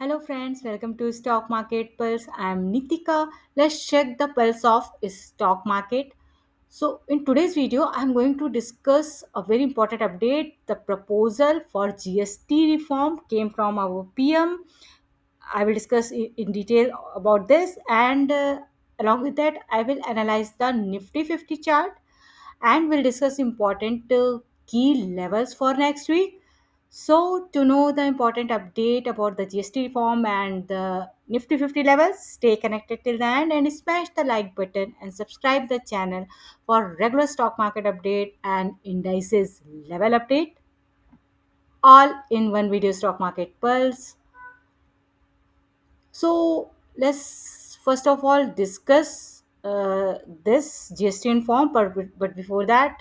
Hello friends, welcome to Stock Market Pulse. I'm Nitika. Let's check the pulse of stock market. So in today's video, I'm going to discuss a very important update. The proposal for GST reform came from our PM. I will discuss in detail about this and along with that, I will analyze the Nifty 50 chart and we'll discuss important key levels for next week. So, to know the important update about the GST reform and the Nifty 50 levels, stay connected till the end and smash the like button and subscribe the channel for regular stock market update and indices level update all in one video stock market pulse. So let's first of all discuss this GST form. But before that,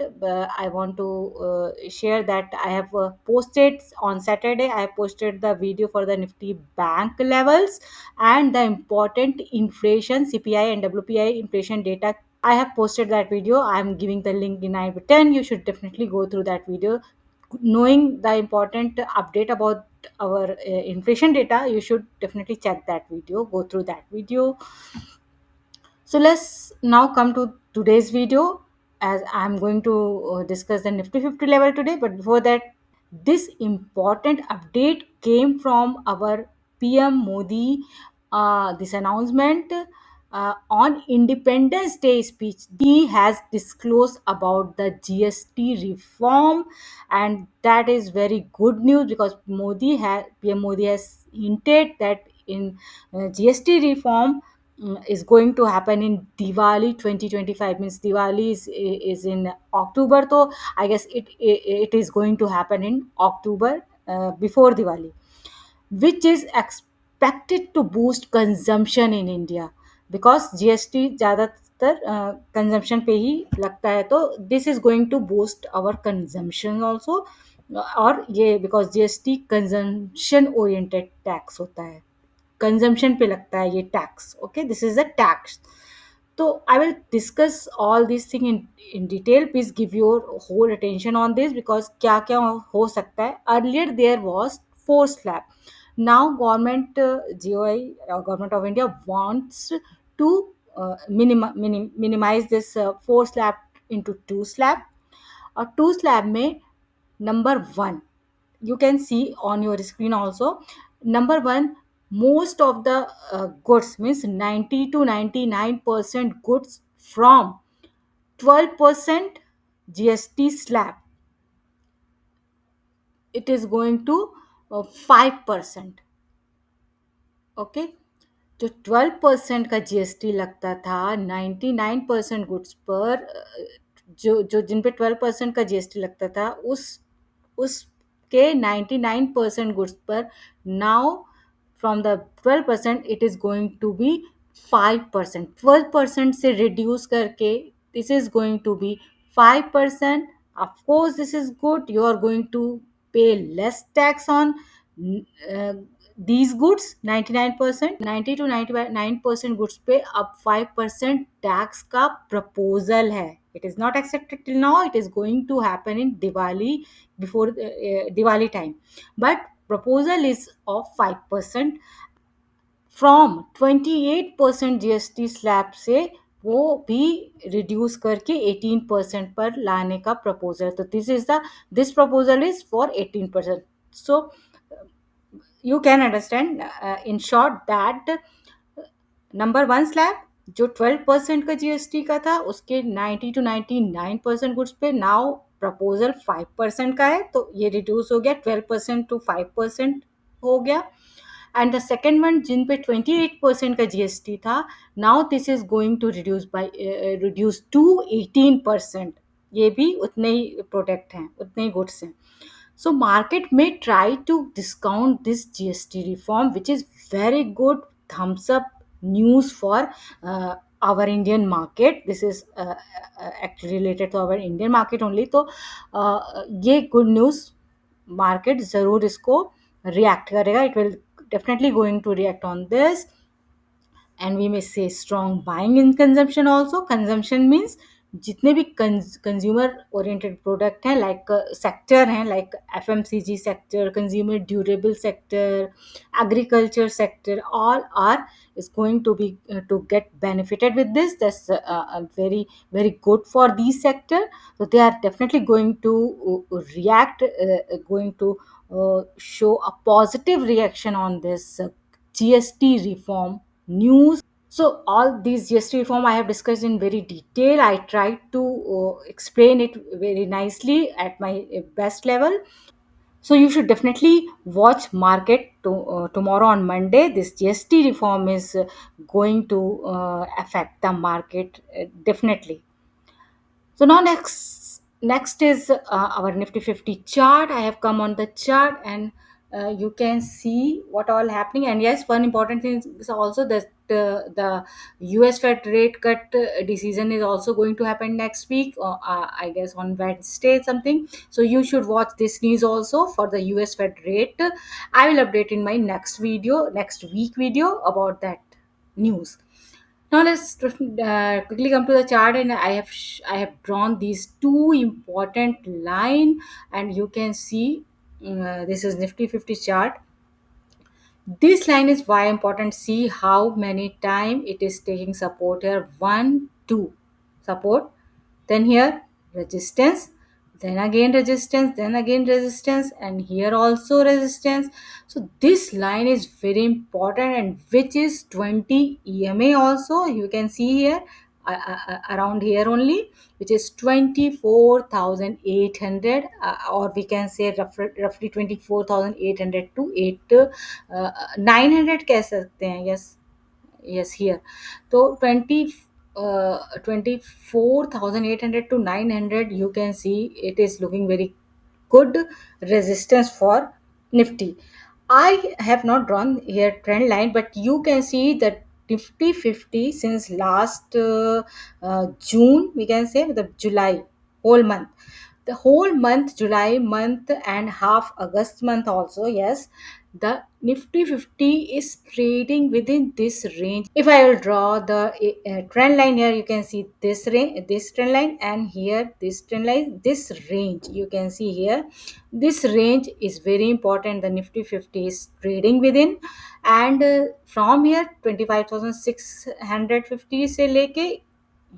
I want to share that I have posted on Saturday. I have posted the video for the Nifty bank levels and the important inflation CPI and WPI inflation data. I have posted that video. I am giving the link in I button. You should definitely go through that video. Knowing the important update about our inflation data, you should definitely check that video, go through that video. So let's now come to today's video as I'm going to discuss the Nifty 50 level today. But before that, this important update came from our PM Modi. This announcement on Independence Day speech, he has disclosed about the GST reform, and that is very good news because PM Modi has hinted that in GST reform is going to happen in Diwali 2025. Means Diwali is in October, so I guess it is going to happen in October before Diwali, which is expected to boost consumption in India because GST ज़्यादातर consumption पे ही लगता है, तो this is going to boost our consumption also. और ये because GST consumption oriented tax होता है, कंजम्पशन पे लगता है ये tax. Okay, this is a tax. तो I will discuss all this thing in detail. Please give your whole attention on this because क्या क्या हो सकता है. Earlier there was 4 slab. Now government GOI government of India wants to minimize this 4 slab into 2 slab. और 2 slab में number 1, you can see on your screen also. Number 1, most of the goods, means 90 to 99% goods from 12% GST slab, it is going to 5%. Okay, जो 12% का GST लगता था 99% goods पर, जो जिन पे 12% का जीएसटी लगता था उसके 99% गुड्स पर now from the 12% it is going to be 5%. 12% से रिड्यूस करके this is going to be 5%. Of course, this is good. You are going to pay less tax on these goods. 99%, 90 to 99% goods पे अब 5% tax का proposal है. It is not accepted till now. It is going to happen in Diwali, before Diwali time, but proposal is of 5%. From 28% GST slab से वो भी reduce करके 18% पर लाने का प्रपोजल. तो this proposal is for 18%. So you can understand in short that number 1 slab जो 12% का जीएसटी का था उसके 90 to 99% गुड्स पे नाउ प्रपोजल 5% का है, तो ये रिड्यूस हो गया 12% to 5% हो गया. एंड द सेकेंड वन जिन पे 28% का जीएसटी था, now this is going to reduce to 18%. ये भी उतने ही प्रोडक्ट हैं, उतने ही गुड्स हैं. So market may try to discount this GST reform, which is very good thumbs up news for our Indian market. This is actually related to our Indian market only. तो ये good news market ज़रूर इसको react करेगा. It will definitely going to react on this. And we may say strong buying in consumption also. Consumption means जितने भी consumer oriented product हैं, like sector हैं, like FMCG sector, consumer durable sector, agriculture sector, all are is going to be to get benefited with this. That's very very good for these sector. So they are definitely going to react, going to show a positive reaction on this GST reform news. So all these GST reform I have discussed in very detail. I tried to explain it very nicely at my best level. So you should definitely watch market tomorrow on Monday. This GST reform is going to affect the market definitely. So now next is our Nifty 50 chart. I have come on the chart, and you can see what all happening. And yes, one important thing is also that the US Fed rate cut decision is also going to happen next week, or I guess on Wednesday something. So you should watch this news also for the US Fed rate. I will update in my next week video about that news. Now let's quickly come to the chart, and I have drawn these two important line, and you can see this is Nifty 50 chart. This line is why important. See how many time it is taking support here. One, two, support. Then here resistance. Then again resistance. Then again resistance. And here also resistance. So this line is very important, and which is 20 EMA also. You can see here around here only, which is 24,800, or we can say roughly 24,800 to 900 कह सकते हैं. Yes, here. So 24,800 to 900, you can see it is looking very good resistance for Nifty. I have not drawn here trend line, but you can see that Nifty 50 since last June, we can say the July whole month, the whole month, July month and half August month also, yes, the Nifty 50 is trading within this range. If I will draw the trend line here, you can see this range, this trend line, and here this trend line, this range. You can see here this range is very important. The Nifty 50 is trading within, and from here 25,650 से लेके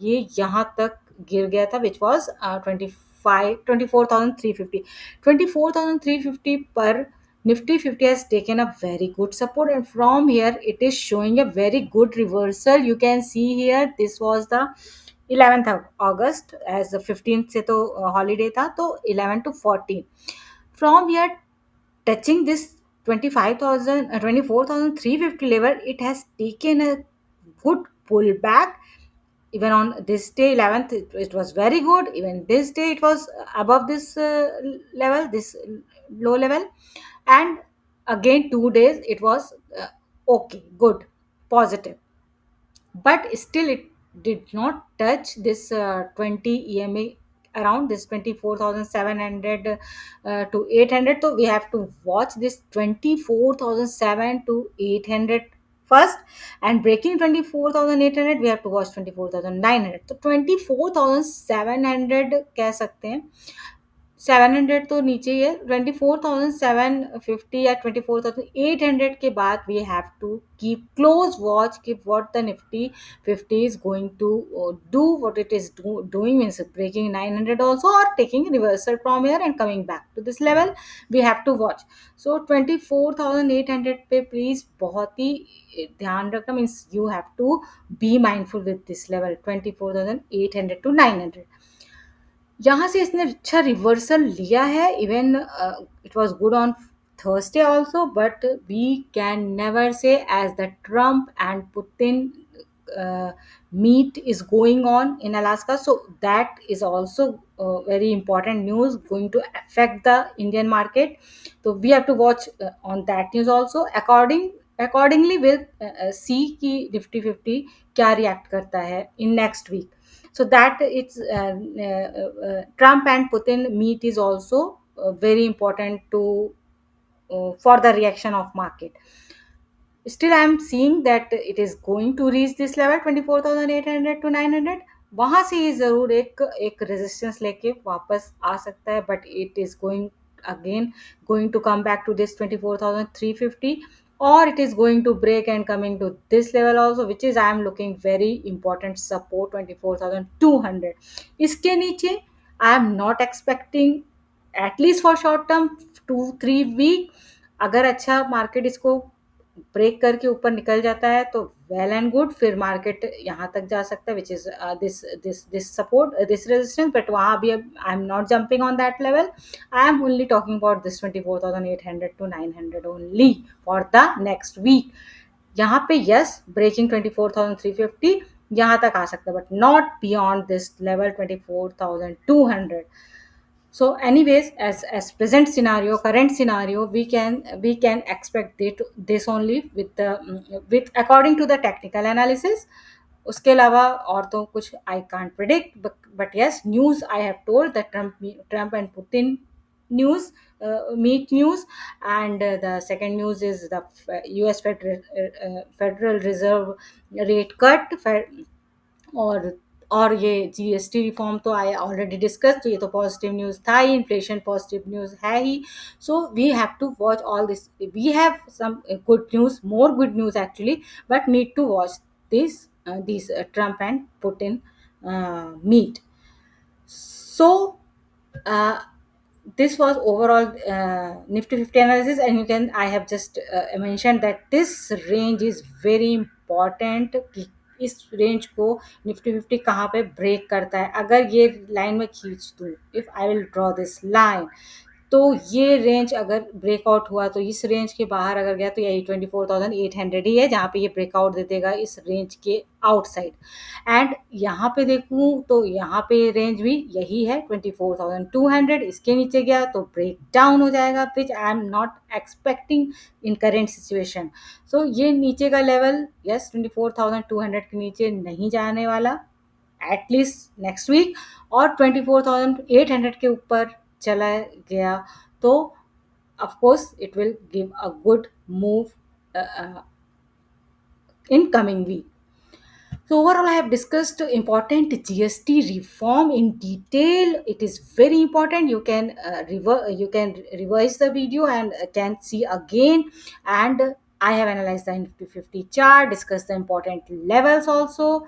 ये यहाँ तक गिर गया था, which was 24,350 पर Nifty 50 has taken a very good support, and from here it is showing a very good reversal. You can see here this was the 11th of August, as the 15th से तो holiday था, तो 11 to 14. From here touching this 25,000 24,350 level, it has taken a good pullback. Even on this day 11th, it was very good. Even this day it was above this level, this low level, and again 2 days it was okay, good, positive, but still it did not touch this 20 EMA, around this 24,700 to 800. So we have to watch this 24,700 to 800 first, and breaking 24,800 we have to watch 24,900. So 24,700 कह सकते हैं, 700 तो नीचे ही है, 24,750 या 24,800 के बाद we have to keep close watch कि what the Nifty 50 is going to do, what it is doing, means breaking 900 also or taking reversal from here and coming back to this level. We have to watch. So 24,800 पे please बहुत ही ध्यान रखना, means you have to be mindful with this level 24,800 to 900. यहाँ से इसने अच्छा reversal लिया है. Even it was good on Thursday also, but we can never say, as the Trump and Putin meet is going on in Alaska, so that is also very important news going to affect the Indian market. So we have to watch on that news also. Accordingly we'll see कि Nifty 50 क्या react करता है in next week. So that it's Trump and Putin meet is also very important to for the reaction of market. Still I am seeing that it is going to reach this level 24,800 to 900, वहां से ये जरूर एक एक resistance लेके वापस आ सकता है, but it is going again going to come back to this 24,350, or it is going to break and coming to this level also, which is I am looking very important support 24,200. इसके नीचे I am not expecting, at least for short term, 2-3 week, अगर अच्छा market इसको break करके ऊपर निकल जाता है तो वेल एंड गुड, फिर मार्केट यहाँ तक जा सकता है, which is this this this support this resistance, but वहाँ भी I am not jumping on that level. I am only talking about this 24,800 to 900 only for the next week. यहाँ पे यस, ब्रेकिंग 24,350 यहाँ तक आ सकता है, but not beyond this level 24,200. So anyways, as present scenario, current scenario, we can expect this only with the with according to the technical analysis. उसके अलावा और तो कुछ I can't predict, but yes, news I have told that Trump and Putin news, meet news, and the second news is the US Federal Reserve rate cut, और और ये GST reform तो I already discuss, तो ये तो positive news था ही, inflation positive news है ही. So we have to watch all this, we have some good news, more good news actually, but need to watch this Trump and Putin meet. So uh, this was overall Nifty 50 analysis, and you can I have just mentioned that this range is very important कि इस range को Nifty 50 कहाँ पे break करता है. अगर ये line में खींच दूँ, if I will draw this line, तो ये रेंज अगर ब्रेकआउट हुआ तो इस रेंज के बाहर अगर गया तो यही 24,800 ही है जहाँ पे ये ब्रेकआउट दे देगा इस रेंज के आउटसाइड. एंड यहाँ पे देखूँ तो यहाँ पे रेंज भी यही है 24,200. इसके नीचे गया तो ब्रेक डाउन हो जाएगा, which I am not expecting in current situation. So ये नीचे का लेवल यस 24,200 के नीचे नहीं जाने वाला एटलीस्ट नेक्स्ट वीक, और 24,800 के ऊपर चला गया तो of course it will give a good move in coming week. So overall, I have discussed important GST reform in detail. It is very important. You can revise the video and can see again. And I have analyzed the Nifty 50 chart, discussed the important levels also.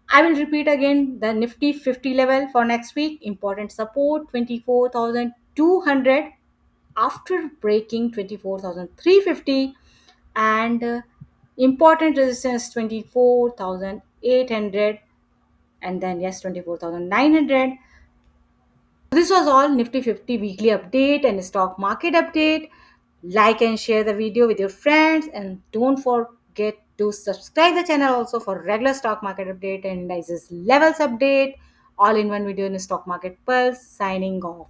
I will repeat again the Nifty 50 level for next week. Important support 24,200 after breaking 24,350, and important resistance 24,800, and then yes 24,900. This was all Nifty 50 weekly update and stock market update. Like and share the video with your friends, and don't forget to subscribe the channel also for regular stock market update and indices levels update, all in one video in stock market pulse. Signing off.